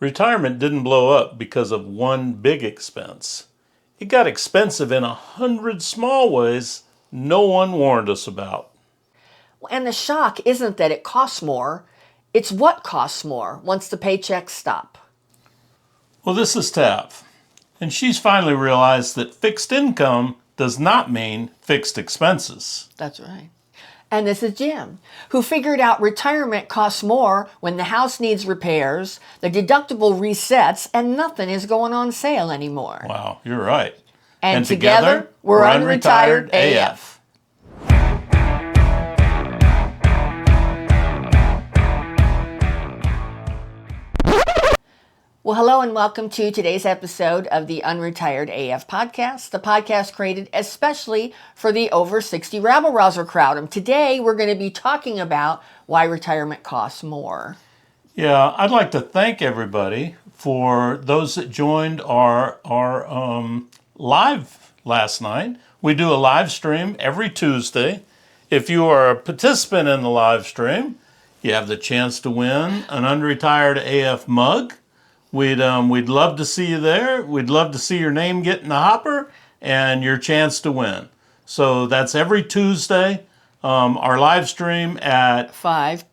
Retirement didn't blow up because of one big expense. It got expensive in 100 small ways no one warned us about. And the shock isn't that it costs more, it's what costs more once the paychecks stop. Well, this is Tav, and she's finally realized that fixed income does not mean fixed expenses. That's right. And this is Jim, who figured out retirement costs more when the house needs repairs, the deductible resets, and nothing is going on sale anymore. Wow, you're right. And together, we're Unretired AF. Well, hello and welcome to today's episode of the Unretired AF podcast, the podcast created especially for the over 60 rabble-rouser crowd. And today we're going to be talking about why retirement costs more. Yeah, I'd like to thank everybody for those that joined our live last night. We do a live stream every Tuesday. If you are a participant in the live stream, you have the chance to win an Unretired AF mug. We'd love to see you there. We'd love to see your name get in the hopper and your chance to win. So that's every Tuesday. Our live stream at 5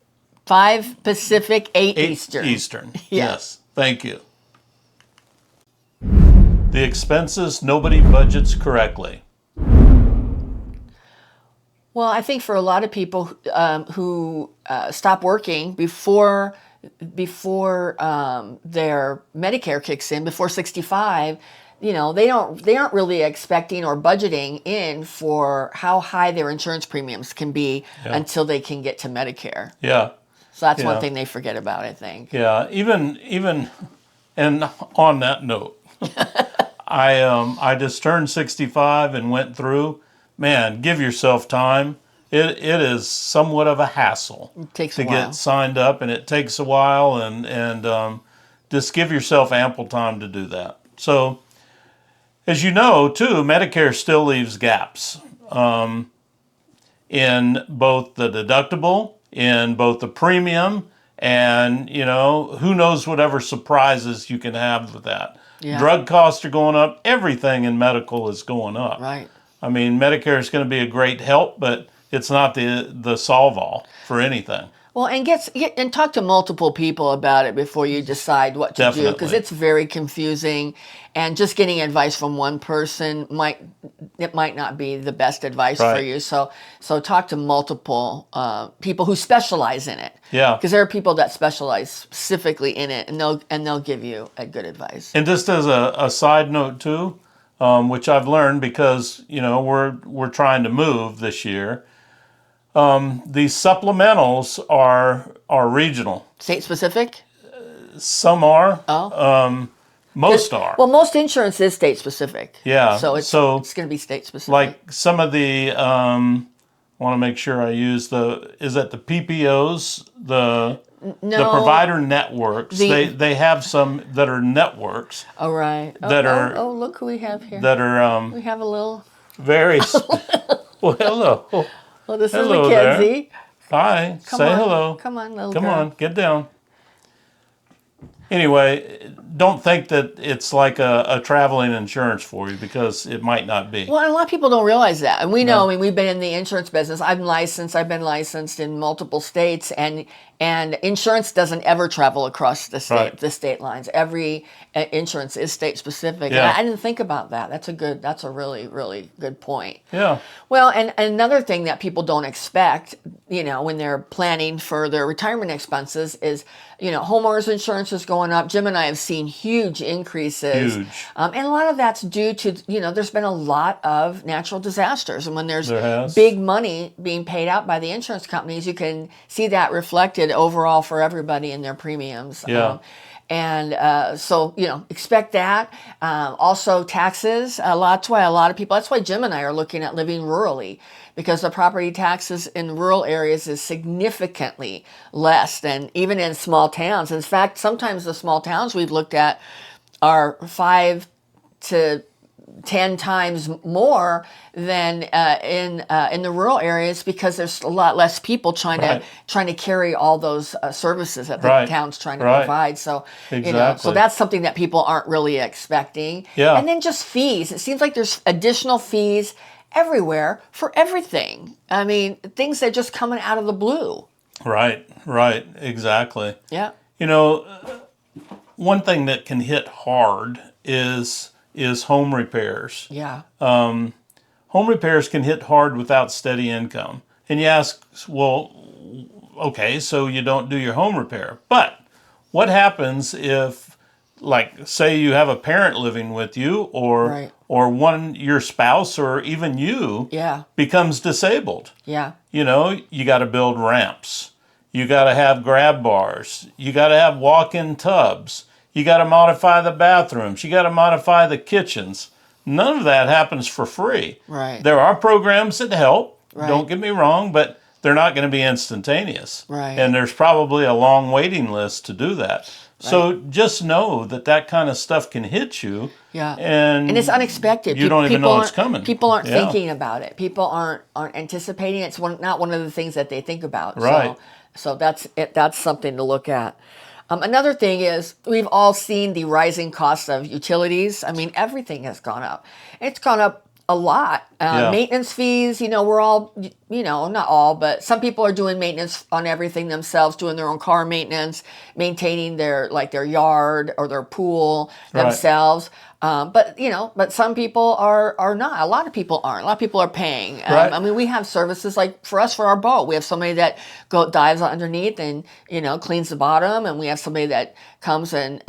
Pacific, 8 Eastern. Eastern. Yeah. Yes. Thank you. The expenses nobody budgets correctly. Well, I think for a lot of people who stop working before their Medicare kicks in, before 65, they aren't really expecting or budgeting in for how high their insurance premiums can be until they can get to Medicare. Yeah. So that's one thing they forget about, I think. Yeah. Even and on that note, I just turned 65 and went through. Man, give yourself time. It is somewhat of a hassle to get signed up, and it takes a while, and just give yourself ample time to do that. So, as you know, too, Medicare still leaves gaps in both the deductible, in both the premium, and, who knows whatever surprises you can have with that. Yeah. Drug costs are going up. Everything in medical is going up. Right. I mean, Medicare is going to be a great help, but it's not the solve-all for anything. Well, and talk to multiple people about it before you decide what to do, because it's very confusing, and just getting advice from one person might not be the best advice for you. So talk to multiple people who specialize in it. Yeah. Because there are people that specialize specifically in it, and they'll give you a good advice. And just as a side note too, which I've learned because we're trying to move this year. These supplementals are regional. State specific? Some are. Oh. Most are. Well, most insurance is state specific. Yeah. So it's going to be state specific. Like some of the, I want to make sure I use is it the PPOs, the provider networks? They have some that are networks. Oh, right. Oh, look who we have here. That are. We have a little. Very. Well, hello. Well, this hello is Mackenzie. There. Hi. Say hello. Come on, little girl. Come on, get down. Anyway, don't think that it's like a traveling insurance for you, because it might not be. Well, and a lot of people don't realize that. And we know, we've been in the insurance business. I've been licensed in multiple states, and insurance doesn't ever travel across the state lines. Every insurance is state specific. Yeah. And I didn't think about that. That's a really, really good point. Yeah. Well, and another thing that people don't expect, when they're planning for their retirement expenses is, homeowners insurance is going up. Jim and I have seen huge increases. Huge. And a lot of that's due to, there's been a lot of natural disasters. And when there's big money being paid out by the insurance companies, you can see that reflected overall for everybody in their premiums. Yeah. So, expect that. Also taxes. That's why Jim and I are looking at living rurally, because the property taxes in rural areas is significantly less than even in small towns. In fact, sometimes the small towns we've looked at are 5 to 10 times more than in the rural areas, because there's a lot less people trying to carry all those services that the town's trying to provide. So so that's something that people aren't really expecting. And then just fees. It seems like there's additional fees everywhere for everything. I mean, things that are just coming out of the blue. Right, exactly. Yeah. One thing that can hit hard is home repairs. Yeah. Home repairs can hit hard without steady income. And you ask, well, okay, so you don't do your home repair. But what happens if, like, say you have a parent living with you, or your spouse or even you becomes disabled? Yeah. You got to build ramps. You got to have grab bars. You got to have walk-in tubs. You got to modify the bathrooms. You got to modify the kitchens. None of that happens for free. Right. There are programs that help. Right. Don't get me wrong, but they're not going to be instantaneous. Right. And there's probably a long waiting list to do that. Right. So just know that kind of stuff can hit you. Yeah. And it's unexpected. You don't even know it's coming. People aren't thinking about it. People aren't anticipating it. It's not one of the things that they think about. Right. So that's it. That's something to look at. Another thing is, we've all seen the rising cost of utilities. I mean, everything has gone up. It's gone up a lot. Maintenance fees, we're all, not all, but some people are doing maintenance on everything themselves, doing their own car maintenance, maintaining their yard or their pool themselves. But some people are not. A lot of people aren't. A lot of people are paying. I mean, we have services like for our boat. We have somebody that dives underneath and cleans the bottom, and we have somebody that comes and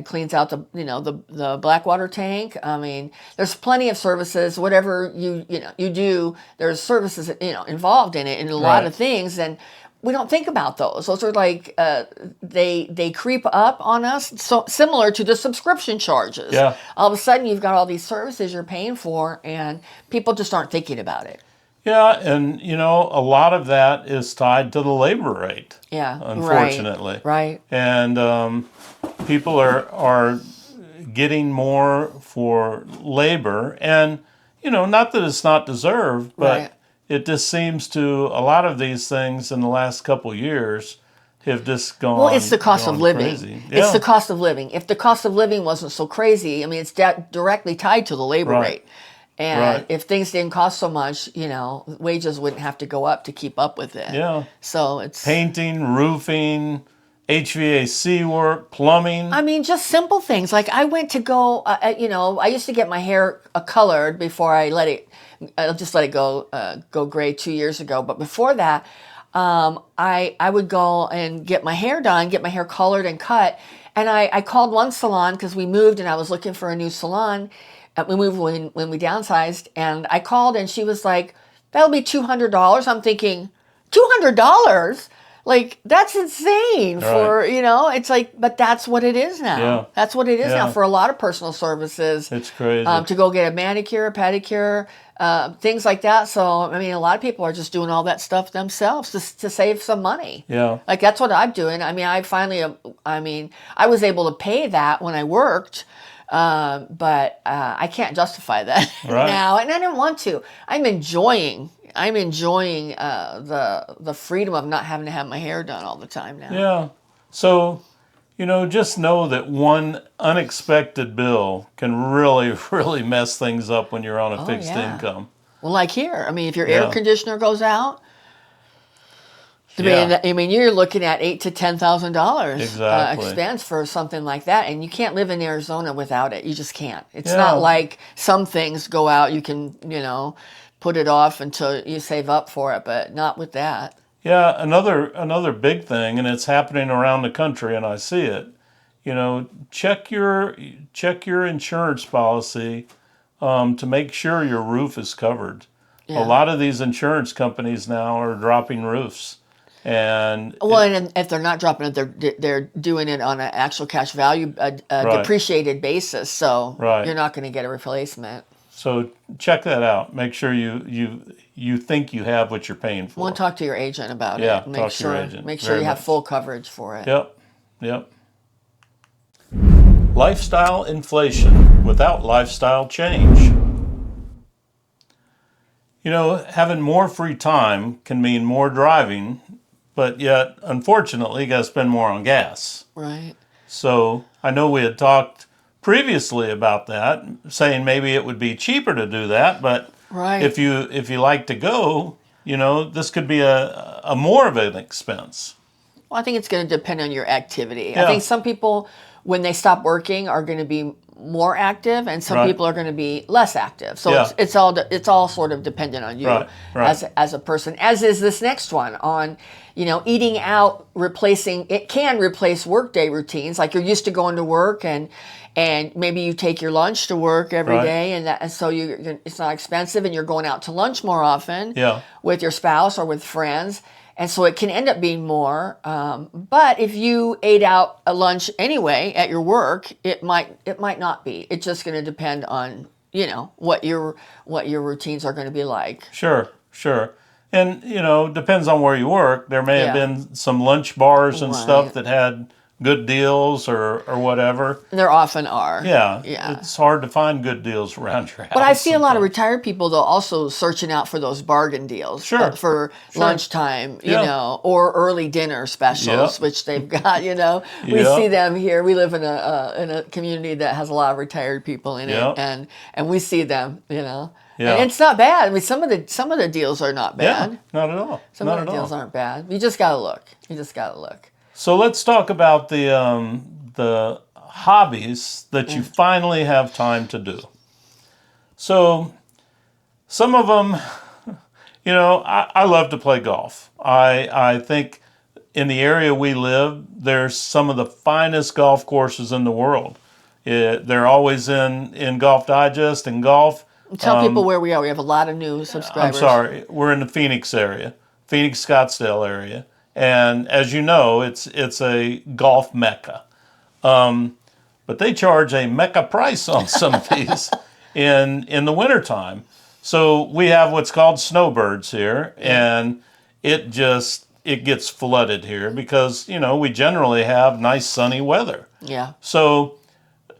cleans out the blackwater tank. I mean, there's plenty of services. Whatever you do, there's services involved in it, and a lot of things. And we don't think about those. Those are like, they creep up on us, so similar to the subscription charges. Yeah. All of a sudden, you've got all these services you're paying for, and people just aren't thinking about it. Yeah, and a lot of that is tied to the labor rate. Yeah, unfortunately. Right. And people are getting more for labor, and not that it's not deserved, but it just seems to, a lot of these things in the last couple years have just gone. Well, it's the cost of living. Crazy. It's the cost of living. If the cost of living wasn't so crazy, I mean, it's directly tied to the labor rate. And if things didn't cost so much, wages wouldn't have to go up to keep up with it. Yeah. So it's painting, roofing, HVAC work, plumbing. I mean, just simple things. Like I went to go, I used to get my hair colored before I let it go gray 2 years ago. But before that, I would go and get my hair done, get my hair colored and cut. And I called one salon because we moved and I was looking for a new salon. We moved when we downsized, and I called and she was like, "That'll be $200." I'm thinking, $200? Like, that's insane for, it's like, but that's what it is now. Yeah. That's what it is now for a lot of personal services. It's crazy. To go get a manicure, a pedicure, things like that. So, I mean, a lot of people are just doing all that stuff themselves to save some money. Yeah. Like, that's what I'm doing. I mean, I was able to pay that when I worked. But I can't justify that now, and I didn't want to. I'm enjoying the freedom of not having to have my hair done all the time now. Yeah. So, just know that one unexpected bill can really, really mess things up when you're on a fixed income. Well, like here, I mean, if your air conditioner goes out, I mean, you're looking at $8,000 to $10,000 expense for something like that, and you can't live in Arizona without it. You just can't. It's not like some things go out. You can, put it off until you save up for it, but not with that. Yeah, another big thing, and it's happening around the country, and I see it. Check your insurance policy to make sure your roof is covered. Yeah. A lot of these insurance companies now are dropping roofs. And if they're not dropping it, they're doing it on an actual cash value, depreciated basis. So you're not going to get a replacement. So check that out. Make sure you think you have what you're paying for. We'll talk to your agent about it. Make talk to your agent. Make sure you have full coverage for it. Yep. Lifestyle inflation without lifestyle change. You know, having more free time can mean more driving, but yet, unfortunately, you got to spend more on gas. Right. So I know we had talked previously about that, saying maybe it would be cheaper to do that, but Right. if you like to go, you know, this could be a more of an expense. Well, I think it's going to depend on your activity. Yeah. I think some people, when they stop working, are going to be more active, and some Right. people are going to be less active. So Yeah. it's all sort of dependent on you Right. as a person. As is this next one on, eating out. It can replace workday routines. Like you're used to going to work, and maybe you take your lunch to work every Right. day, and so it's not expensive, and you're going out to lunch more often Yeah. with your spouse or with friends. And so it can end up being more. But if you ate out a lunch anyway at your work, it might not be. It's just going to depend on what your routines are going to be like. Sure. And, you know, depends on where you work. There may have Yeah. been some lunch bars and Right. stuff that had good deals or whatever. There often are. Yeah. Yeah. It's hard to find good deals around your house. But I see a lot of sometimes. retired people, though, also searching out for those bargain deals. Sure. For lunchtime, Yeah. or early dinner specials, Yep. which they've got, We Yep. see them here. We live in a community that has a lot of retired people in Yep. it, and we see them, Yeah. And it's not bad. I mean, some of the deals are not Yeah. bad. Not at all. Some Not of the at deals all. aren't bad. You just gotta look. So let's talk about the hobbies that you finally have time to do. So some of them, you know, I love to play golf. I think in the area we live, there's some of the finest golf courses in the world. They're always in Golf Digest and golf. Tell people where we are. We have a lot of new subscribers. I'm sorry, we're in the Phoenix area, Phoenix Scottsdale area. And as you know, it's a golf mecca. But they charge a mecca price on some of these in the wintertime. So we have what's called snowbirds here, and it gets flooded here because, you know, we generally have nice sunny weather. Yeah. So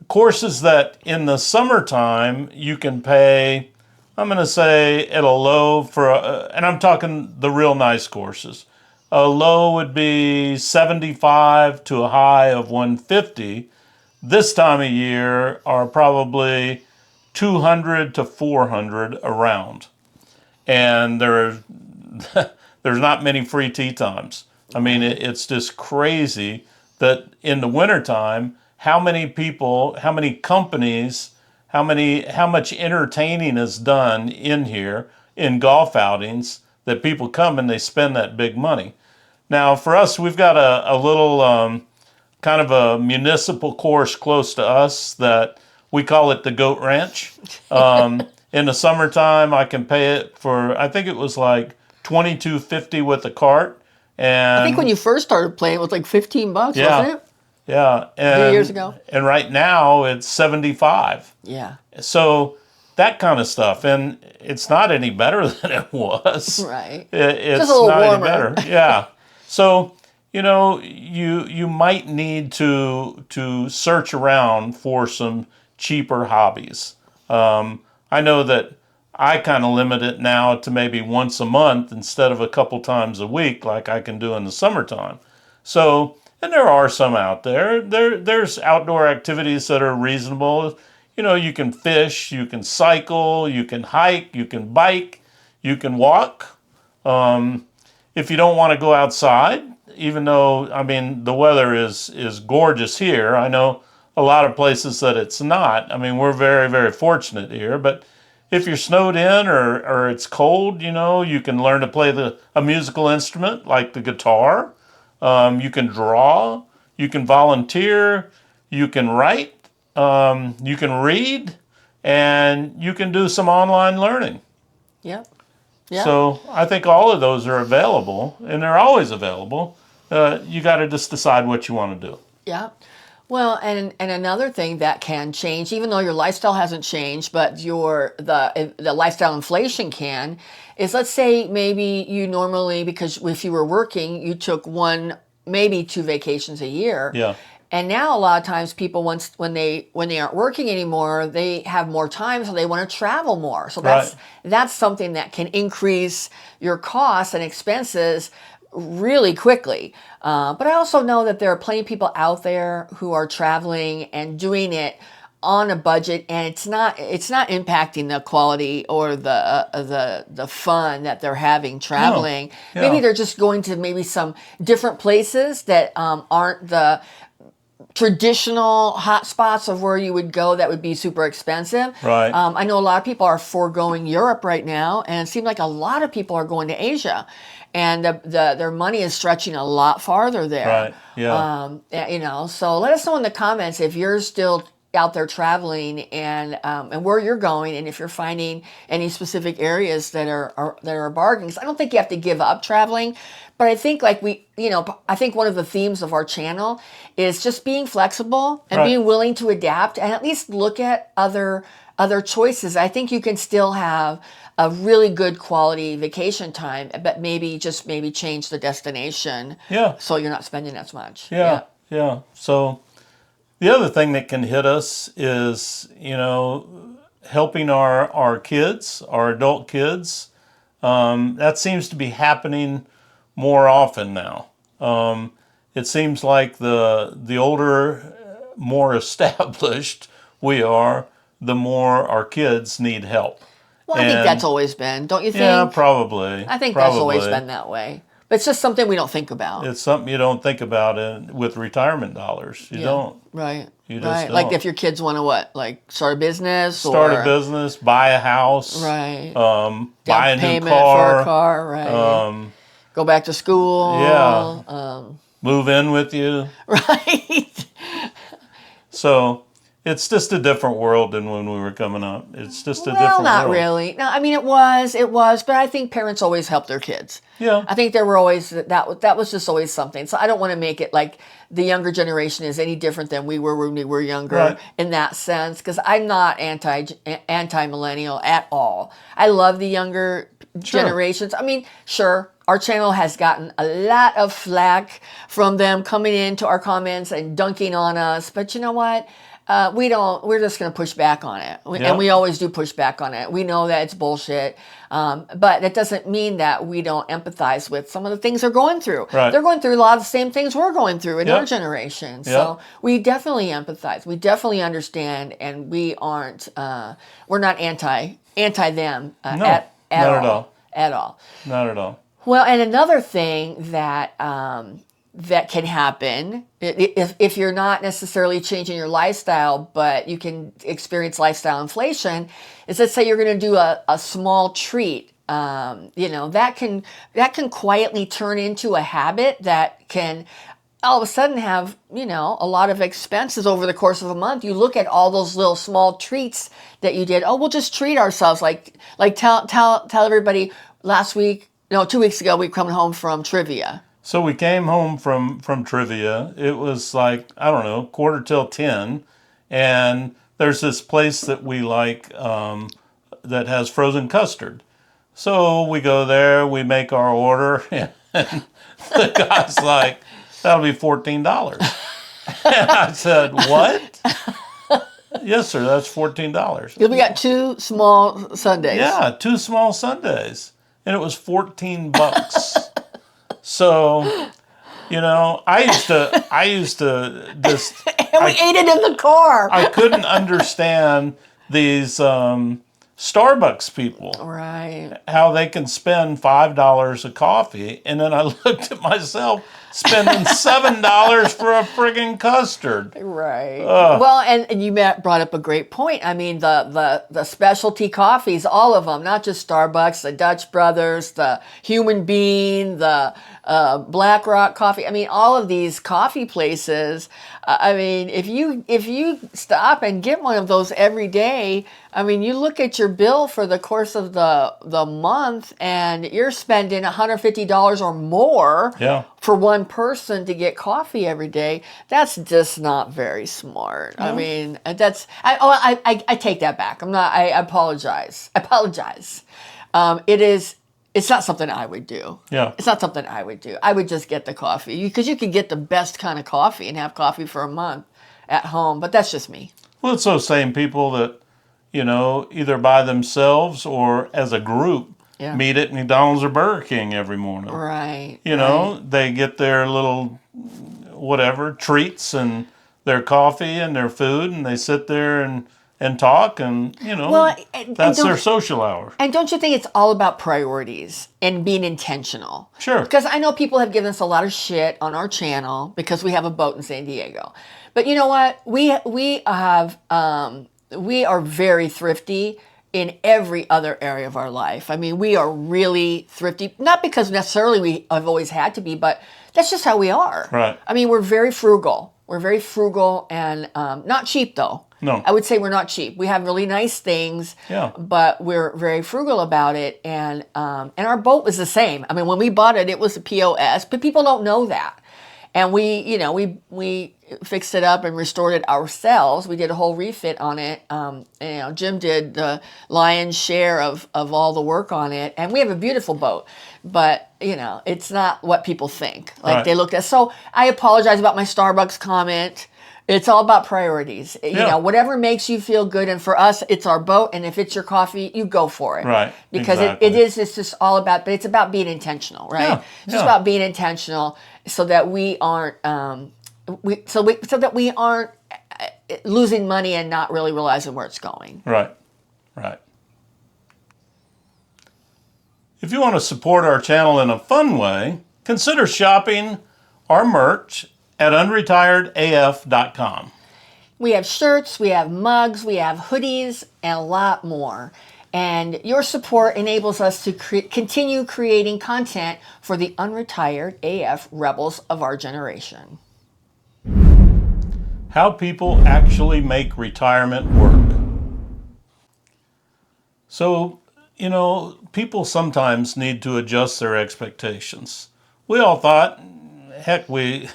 courses that in the summertime you can pay, I'm going to say at a low and I'm talking the real nice courses. A low would be 75 to a high of 150. This time of year are probably 200 to 400 around. And there's not many free tee times. I mean, it's just crazy that in the wintertime, how many people, how many companies, how much entertaining is done in here in golf outings that people come and they spend that big money. Now, for us, we've got a little kind of a municipal course close to us that we call it the Goat Ranch. In the summertime, I can pay it for, I think it was like $22.50 with a cart. And I think when you first started playing, it was like $15, wasn't it? Yeah. And, 3 years ago. And right now, it's 75. Yeah. So that kind of stuff, and it's not any better than it was. Right. It's just a little not warmer. any better. Yeah. So, you know, you might need to search around for some cheaper hobbies. I know that I kind of limit it now to maybe once a month instead of a couple times a week like I can do in the summertime. So, and there are some out there. There's outdoor activities that are reasonable. You know, you can fish, you can cycle, you can hike, you can bike, you can walk. If you don't want to go outside, even though, I mean, the weather is gorgeous here. I know a lot of places that it's not. I mean, we're very, very fortunate here. But if you're snowed in or it's cold, you know, you can learn to play a musical instrument like the guitar. You can draw. You can volunteer. You can write. You can read. And you can do some online learning. Yep. Yeah. So I think all of those are available, and they're always available. You got to just decide what you want to do. Yeah. Well, and another thing that can change, even though your lifestyle hasn't changed, but the lifestyle inflation can, is let's say maybe you normally, because if you were working, you took one, maybe 2 vacations a year. Yeah. And now a lot of times people when they aren't working anymore, they have more time, so they want to travel more. So that's something that can increase your costs and expenses really quickly. But I also know that there are plenty of people out there who are traveling and doing it on a budget, and it's not impacting the quality or the fun that they're having traveling. No. Maybe they're just going to maybe some different places that aren't the traditional hotspots of where you would go that would be super expensive. Right. I know a lot of people are foregoing Europe right now, and it seems like a lot of people are going to Asia, and their money is stretching a lot farther there. Right. Yeah. So let us know in the comments if you're still out there traveling and where you're going, and if you're finding any specific areas that are bargains. I don't think you have to give up traveling, but I think I think one of the themes of our channel is just being flexible and being willing to adapt and at least look at other choices. I think you can still have a really good quality vacation time, but maybe change the destination. Yeah. So you're not spending as much. Yeah. So the other thing that can hit us is, helping our kids, our adult kids. That seems to be happening more often now. It seems like the older, more established we are, the more our kids need help. Well, I think that's always been, don't you think? Yeah, probably. I think that's always been that way. But it's just something we don't think about. It's something you don't think about with retirement dollars. You don't. Right. You just don't. Like if your kids want to start a business? Start a business, buy a house. Right. Buy a new payment car. for a car, right. Go back to school. Yeah. Move in with you. Right. So it's just a different world than when we were coming up. It's just a different world. Well, not really. No, I mean it was, but I think parents always helped their kids. Yeah. I think there were always that was just always something. So I don't want to make it like the younger generation is any different than we were when we were younger in that sense, because I'm not anti-millennial at all. I love the younger generations. I mean, sure, our channel has gotten a lot of flack from them coming into our comments and dunking on us, but you know what? We're just going to push back on it. And we always do push back on it. We know that it's bullshit. But that doesn't mean that we don't empathize with some of the things they're going through. Right. They're going through a lot of the same things we're going through in our generation. So we definitely empathize. We definitely understand. And we aren't, we're not anti them at all. At all. Not at all. Well, and another thing that that can happen if you're not necessarily changing your lifestyle, but you can experience lifestyle inflation, is let's say you're going to do a small treat. That can quietly turn into a habit that can all of a sudden have, a lot of expenses over the course of a month. You look at all those little small treats that you did. Oh, we'll just treat ourselves. Like tell everybody 2 weeks ago, we come home from trivia. So we came home from trivia. It was like, I don't know, 9:45, and there's this place that we like that has frozen custard. So we go there, we make our order, and the guy's like, that'll be $14. And I said, what? Yes, sir, that's $14. We got 2 small sundaes. Yeah, 2 small sundaes. And it was $14. So, I used to just... And we ate it in the car. I couldn't understand these Starbucks people. Right. How they can spend $5 a coffee. And then I looked at myself spending $7 for a friggin' custard. Right. Well, and you brought up a great point. I mean, the specialty coffees, all of them, not just Starbucks, the Dutch Brothers, the Human Bean, the Black Rock Coffee. I mean, all of these coffee places. I mean, if you stop and get one of those every day, I mean, you look at your bill for the course of the month, and you're spending $150 or more for one person to get coffee every day. That's just not very smart. I mean, I take that back. I apologize. It is it's not something I would do. Yeah. It's not something I would do. I would just get the coffee because you could get the best kind of coffee and have coffee for a month at home. But that's just me. Well, it's those same people that, either by themselves or as a group meet at McDonald's or Burger King every morning. Right. They get their little whatever treats and their coffee and their food, and they sit there and talk, and that's their social hour. And don't you think it's all about priorities and being intentional? Sure. Because I know people have given us a lot of shit on our channel because we have a boat in San Diego. But you know what? We are very thrifty in every other area of our life. I mean, we are really thrifty, not because necessarily we have always had to be, but that's just how we are. Right. I mean, we're very frugal. We're very frugal and not cheap, though. No. I would say we're not cheap. We have really nice things, but we're very frugal about it. And our boat was the same. I mean, when we bought it, it was a POS, but people don't know that. And we fixed it up and restored it ourselves. We did a whole refit on it. Jim did the lion's share of all the work on it. And we have a beautiful boat. But, it's not what people think. Like they looked at. So I apologize about my Starbucks comment. It's all about priorities. Whatever makes you feel good. And for us, it's our boat. And if it's your coffee, you go for it. Right. Because it's just all about, but it's about being intentional, right? Yeah. It's just about being intentional so that we aren't, so that we aren't losing money and not really realizing where it's going. Right. If you want to support our channel in a fun way, consider shopping our merch at unretiredaf.com. We have shirts, we have mugs, we have hoodies, and a lot more. And your support enables us to continue creating content for the unretired AF rebels of our generation. How people actually make retirement work. So, people sometimes need to adjust their expectations. We all thought, heck, we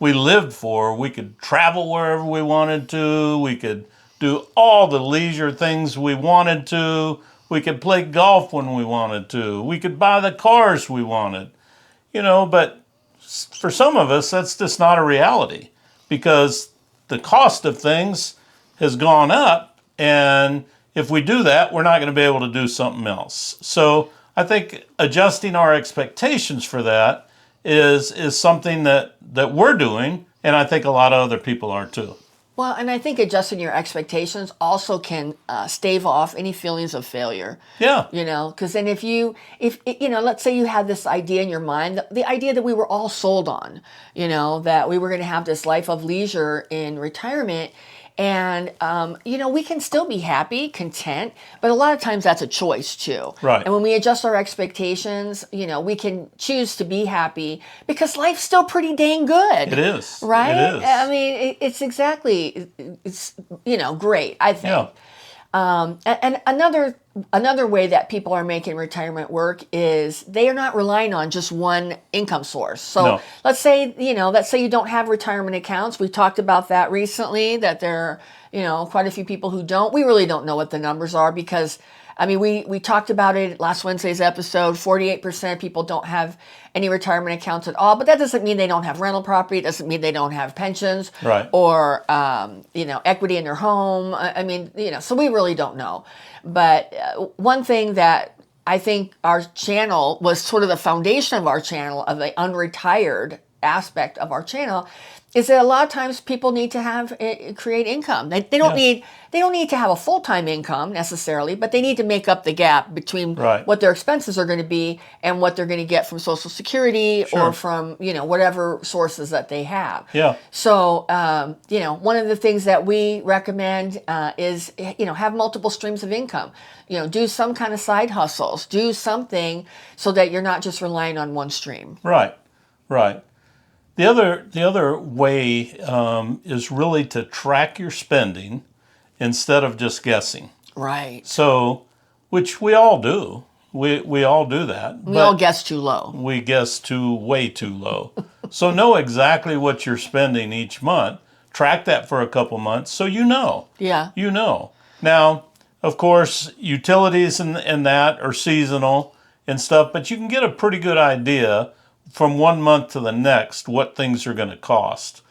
lived for. We could travel wherever we wanted to. We could do all the leisure things we wanted to. We could play golf when we wanted to. We could buy the cars we wanted. But for some of us, that's just not a reality because the cost of things has gone up. And if we do that, we're not going to be able to do something else. So I think adjusting our expectations for that is something that we're doing, and I think a lot of other people are too. Well, and I think adjusting your expectations also can stave off any feelings of failure. Yeah. Because then if let's say you had this idea in your mind, the idea that we were all sold on, that we were going to have this life of leisure in retirement. And, we can still be happy, content, but a lot of times that's a choice too. Right. And when we adjust our expectations, we can choose to be happy because life's still pretty dang good. It is. Right? It is. I mean, it's great, I think. Yeah. And another way that people are making retirement work is they are not relying on just one income source. So let's say you don't have retirement accounts. We talked about that recently, that there are, quite a few people who don't. We really don't know what the numbers are because, we talked about it last Wednesday's episode. 48% of people don't have any retirement accounts at all, but that doesn't mean they don't have rental property. It doesn't mean they don't have pensions or, equity in their home. So we really don't know. But one thing that I think our channel was sort of the foundation of our channel, of the unretired aspect of our channel, is that a lot of times people need to create income. They don't need to have a full-time income necessarily, but they need to make up the gap between what their expenses are going to be and what they're going to get from Social Security or from whatever sources that they have. Yeah. So one of the things that we recommend is have multiple streams of income. Do some kind of side hustles. Do something so that you're not just relying on one stream. Right. The other way is really to track your spending instead of just guessing. Right. So, which we all do. We all do that. We all guess too low. We guess way too low. So know exactly what you're spending each month. Track that for a couple months so you know. Yeah. Now, of course, utilities and that are seasonal. and stuff, but you can get a pretty good idea from 1 month to the next what things are going to cost.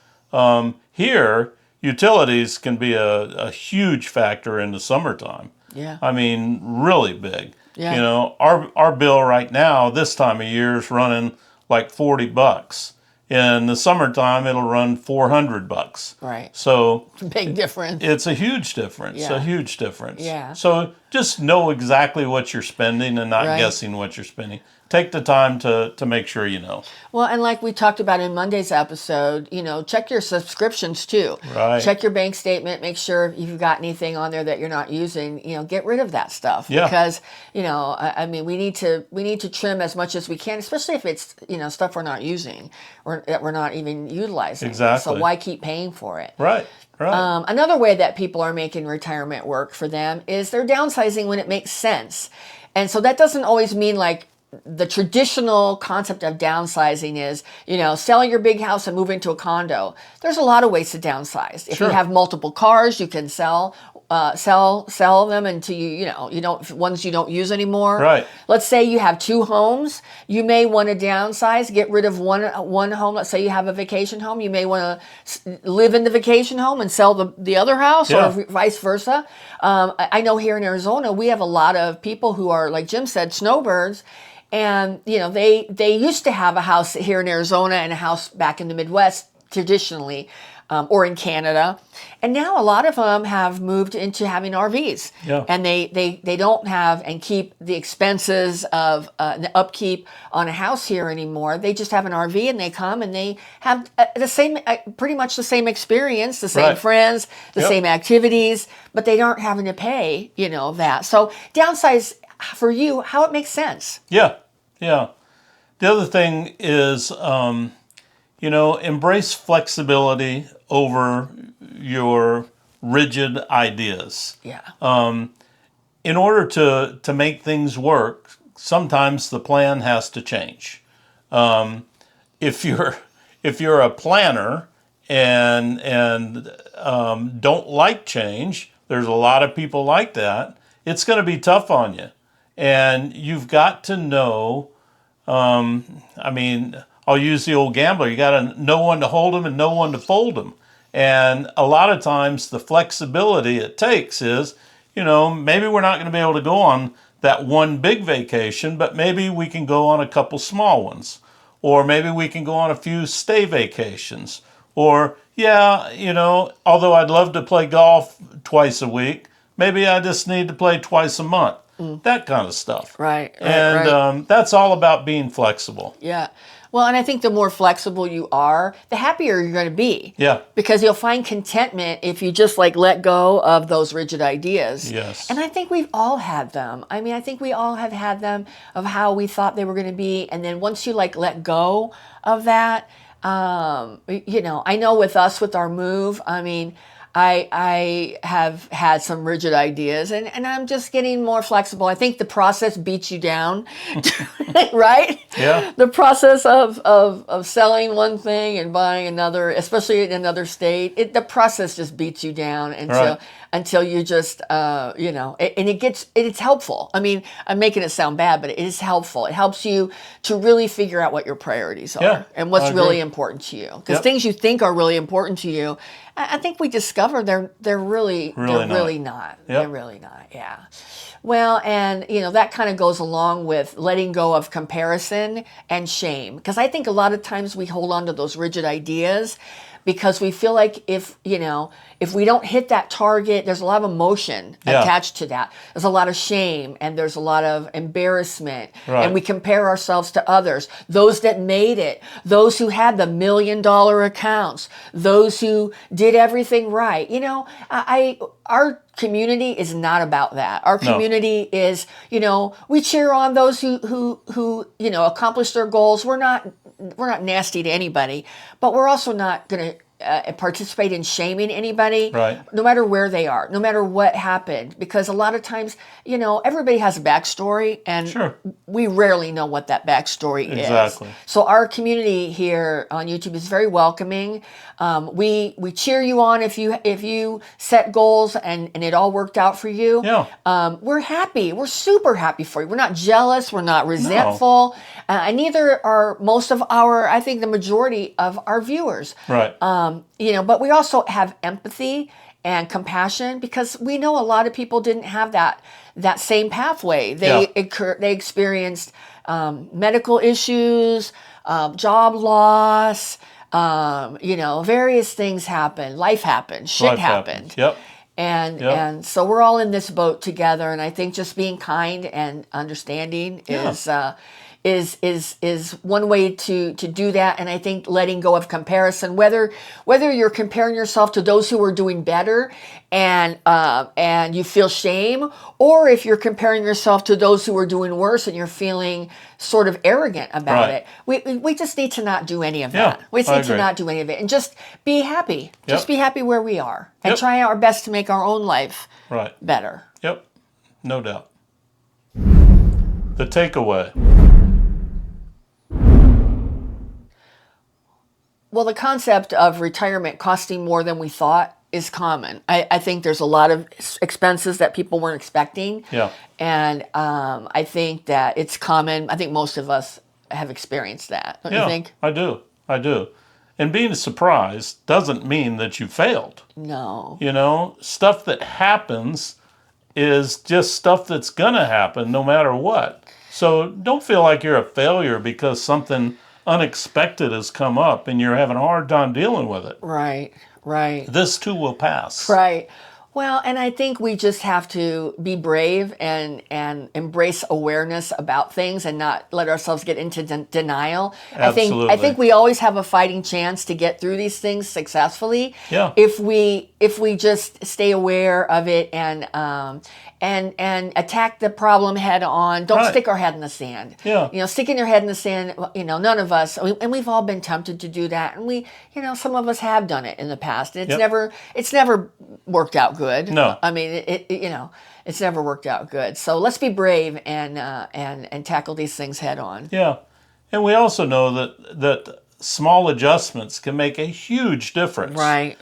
Here, utilities can be a huge factor in the summertime. Yeah. I mean, really big. Yeah. You know, our bill right now, this time of year, is running like $40. In the summertime, it'll run $400. Right. So Big difference. it's a huge difference. Yeah. A huge difference. Yeah. So just know exactly what you're spending and not Right. guessing what you're spending. Take the time to make sure you know. Well, and like we talked about in Monday's episode, you know, check your subscriptions too. Right. Check your bank statement. Make sure if you've got anything on there that you're not using, you know, get rid of that stuff. Yeah. Because, you know, I mean, we need to trim as much as we can, especially if it's, you know, stuff we're not using or that we're not even utilizing. Exactly. So why keep paying for it? Right. Right. Another way that people are making retirement work for them is they're downsizing when it makes sense. And so that doesn't always mean like the traditional concept of downsizing is, you know, selling your big house and moving to a condo. There's a lot of ways to downsize. If Sure. you have multiple cars, you can sell them until you don't ones you don't use anymore. Right. Let's say you have 2 homes. You may want to downsize, get rid of one home. Let's say you have a vacation home. You may want to live in the vacation home and sell the other house, Yeah. or vice versa. I know here in Arizona we have a lot of people who are, like Jim said, snowbirds. And, you know, they used to have a house here in Arizona and a house back in the Midwest traditionally, or in Canada. And now a lot of them have moved into having RVs. Yeah. And they don't have and keep the expenses of the upkeep on a house here anymore. They just have an RV and they come and they have pretty much the same experience, the same Right. friends, the Yep. same activities, but they aren't having to pay, you know, that. So downsize for you, how it makes sense. Yeah. Yeah. The other thing is, you know, embrace flexibility over your rigid ideas. Yeah. In order to make things work, sometimes the plan has to change. If you're a planner and don't like change, there's a lot of people like that. It's going to be tough on you, and you've got to know. I mean, I'll use the old gambler. You got to know when to hold them and know when to fold them. And a lot of times the flexibility it takes is, you know, maybe we're not going to be able to go on that one big vacation, but maybe we can go on a couple small ones. Or maybe we can go on a few stay vacations. Or, yeah, you know, although I'd love to play golf twice a week, maybe I just need to play twice a month. That kind of stuff. Right. And that's all about being flexible. Yeah. Well, and I think the more flexible you are, the happier you're going to be. Yeah. Because you'll find contentment if you just like let go of those rigid ideas. Yes. And I think we've all had them. I mean, I think we all have had them of how we thought they were going to be. And then once you like let go of that, you know, I know with us, with our move, I mean, I have had some rigid ideas and I'm just getting more flexible. I think the process beats you down, right? Yeah. The process of selling one thing and buying another, especially in another state, the process just beats you down until you just, you know, and it's helpful. I mean, I'm making it sound bad, but it is helpful. It helps you to really figure out what your priorities are and what's really important to you. Because things you think are really important to you, I think we discover they're really not. Yep. They're really not. Yeah. Well, and you know that kind of goes along with letting go of comparison and shame, because I think a lot of times we hold on to those rigid ideas because we feel like if we don't hit that target, there's a lot of emotion attached to that. There's a lot of shame and there's a lot of embarrassment. Right. And we compare ourselves to others, those that made it, those who had the $1 million accounts, those who did everything right. You know, our community is not about that. Our community is, you know, we cheer on those who you know, accomplish their goals. We're not nasty to anybody, but we're also not going to participate in shaming anybody, Right. no matter where they are, no matter what happened, because a lot of times, everybody has a backstory, and Sure. we rarely know what that backstory Exactly. is. So our community here on YouTube is very welcoming. We cheer you on if you set goals and it all worked out for you. Yeah. We're happy. We're super happy for you. We're not jealous. We're not resentful. And neither are most of I think the majority of our viewers. Right. But we also have empathy and compassion, because we know a lot of people didn't have that same pathway. They experienced medical issues, job loss, various things happened. Life happened. Shit happened. Yep. And so we're all in this boat together. And I think just being kind and understanding is one way to do that. And I think letting go of comparison, whether you're comparing yourself to those who are doing better and you feel shame, or if you're comparing yourself to those who are doing worse and you're feeling sort of arrogant about it. We just need to not do any of that. We just need to not do any of it and just be happy. Just be happy where we are and try our best to make our own life better. Yep. No doubt. The takeaway. Well, the concept of retirement costing more than we thought is common. I think there's a lot of expenses that people weren't expecting. Yeah. And I think that it's common. I think most of us have experienced that. Don't you think? I do. And being surprised doesn't mean that you failed. No. Stuff that happens is just stuff that's going to happen no matter what. So don't feel like you're a failure because something unexpected has come up and you're having a hard time dealing with it. Right. This too will pass. Right. Well, and I think we just have to be brave and embrace awareness about things and not let ourselves get into denial. Absolutely. I think we always have a fighting chance to get through these things successfully. Yeah. If we just stay aware of it and attack the problem head on. Don't stick our head in the sand. Yeah. Sticking your head in the sand, none of us, and we've all been tempted to do that. And some of us have done it in the past. And it's never worked out good. No. I mean, it's never worked out good. So let's be brave and tackle these things head on. Yeah. And we also know that small adjustments can make a huge difference. Right.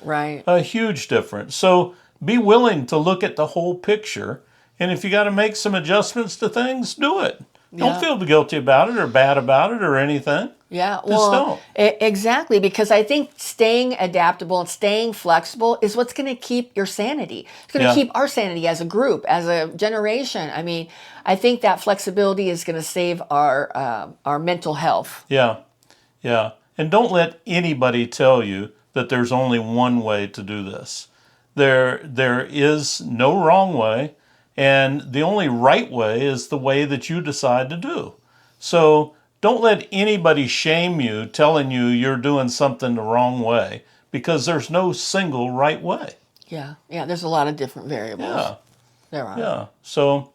A huge difference. So be willing to look at the whole picture. And if you got to make some adjustments to things, do it. Don't feel guilty about it or bad about it or anything. Yeah, Just don't. Exactly, because I think staying adaptable and staying flexible is what's going to keep your sanity. It's going to keep our sanity as a group, as a generation. I mean, I think that flexibility is going to save our mental health. Yeah. And don't let anybody tell you that there's only one way to do this. There is no wrong way, and the only right way is the way that you decide to do. So don't let anybody shame you telling you you're doing something the wrong way, because there's no single right way. Yeah, there's a lot of different variables. Yeah. There are. Yeah. So,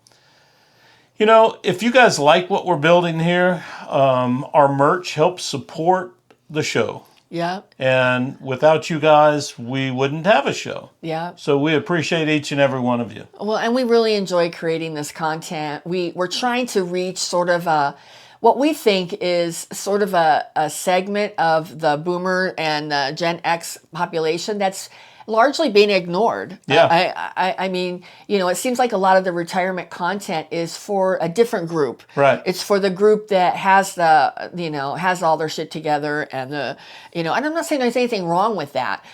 if you guys like what we're building here, our merch helps support the show. Yeah. And without you guys, we wouldn't have a show. Yeah. So we appreciate each and every one of you. Well, and we really enjoy creating this content. We're trying to reach sort of what we think is sort of a segment of the boomer and the Gen X population that's largely being ignored. Yeah. I mean, it seems like a lot of the retirement content is for a different group. Right. It's for the group that has has all their shit together and and I'm not saying there's anything wrong with that,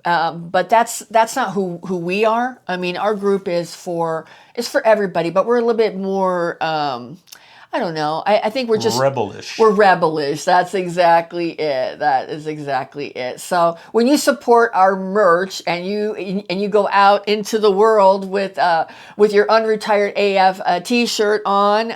but that's not who we are. I mean, our group is for everybody, but we're a little bit more. I don't know. I think we're just rebellish. We're rebellish. That's exactly it. That is exactly it. So when you support our merch and you go out into the world with your Unretired AF T-shirt on,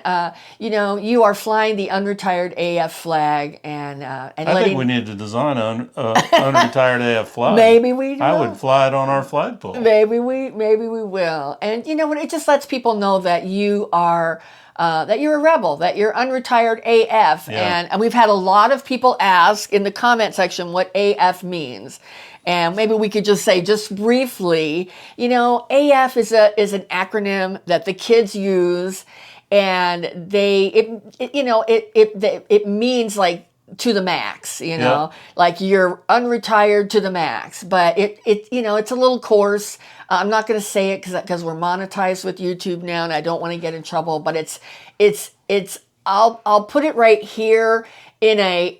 you are flying the Unretired AF flag and I think we need to design an Unretired AF flag. Maybe we will. I would fly it on our flagpole. Maybe we will. And you know what? It just lets people know that you are. That you're a rebel, that you're unretired AF. Yeah. And we've had a lot of people ask in the comment section what AF means. And maybe we could just say, just briefly, AF is an acronym that the kids use, and it means like to the max, like you're unretired to the max. But it's a little coarse. I'm not going to say it because we're monetized with YouTube now, and I don't want to get in trouble. But I'll put it right here in a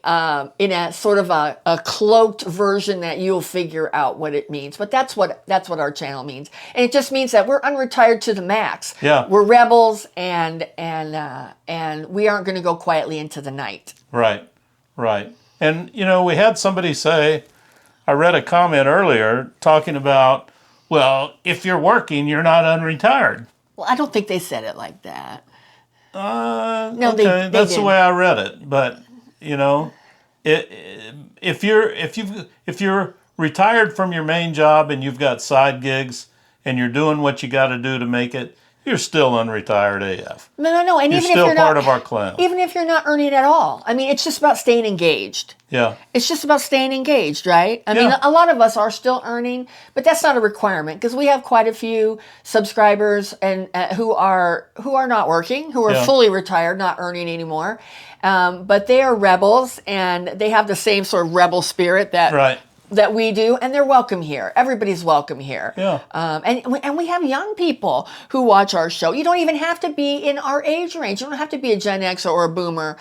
sort of a cloaked version that you'll figure out what it means. But that's what our channel means, and it just means that we're unretired to the max. Yeah, we're rebels, and we aren't going to go quietly into the night. Right. And we had somebody say, I read a comment earlier talking about, well, if you're working, you're not unretired. Well, I don't think they said it like that. No, okay, that's the way I read it. But if you're retired from your main job and you've got side gigs and you're doing what you got to do to make it, you're still unretired AF. No. And you're even still if you're part not, of our clan. Even if you're not earning at all, I mean, it's just about staying engaged. Yeah. It's just about staying engaged, right? I mean, a lot of us are still earning, but that's not a requirement, because we have quite a few subscribers and who are not working, who are fully retired, not earning anymore. But they are rebels, and they have the same sort of rebel spirit that we do, and they're welcome here. Everybody's welcome here. Yeah. And we have young people who watch our show. You don't even have to be in our age range. You don't have to be a Gen X or a Boomer.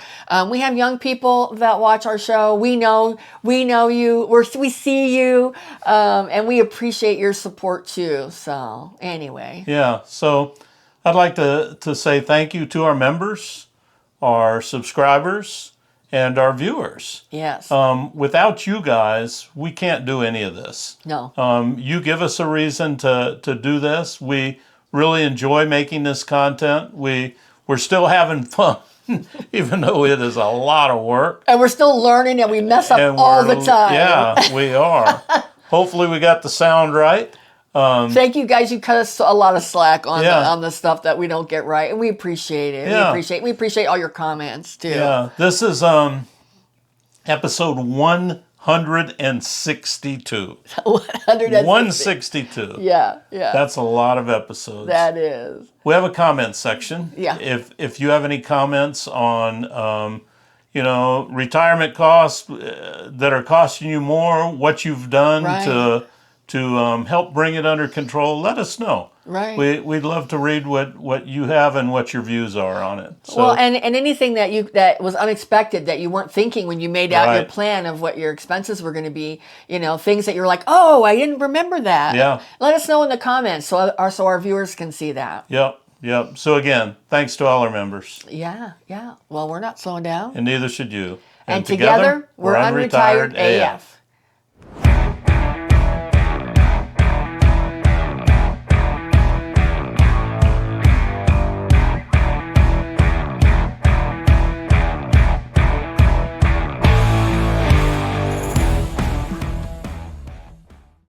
We have young people that watch our show. We know you. We see you, and we appreciate your support too. So anyway. Yeah. So I'd like to say thank you to our members, our subscribers, and our viewers. Yes. Without you guys, we can't do any of this. No. You give us a reason to do this. We really enjoy making this content. We're still having fun, even though it is a lot of work. And we're still learning, and we mess up all the time. Yeah, we are. Hopefully we got the sound right. Thank you guys. You cut us a lot of slack on the stuff that we don't get right, and we appreciate it. Yeah. We appreciate all your comments too. Yeah, this is episode 162. 162. Yeah. That's a lot of episodes. That is. We have a comment section. Yeah. If you have any comments on retirement costs that are costing you more, what you've done to help bring it under control, let us know. Right. We'd love to read what you have and what your views are on it. So, well, and anything that was unexpected, that you weren't thinking when you made out your plan of what your expenses were going to be, things that you're like, oh, I didn't remember that. Yeah. Let us know in the comments so our viewers can see that. Yep. So again, thanks to all our members. Yeah. Well, we're not slowing down. And neither should you. And together, we're Unretired AF.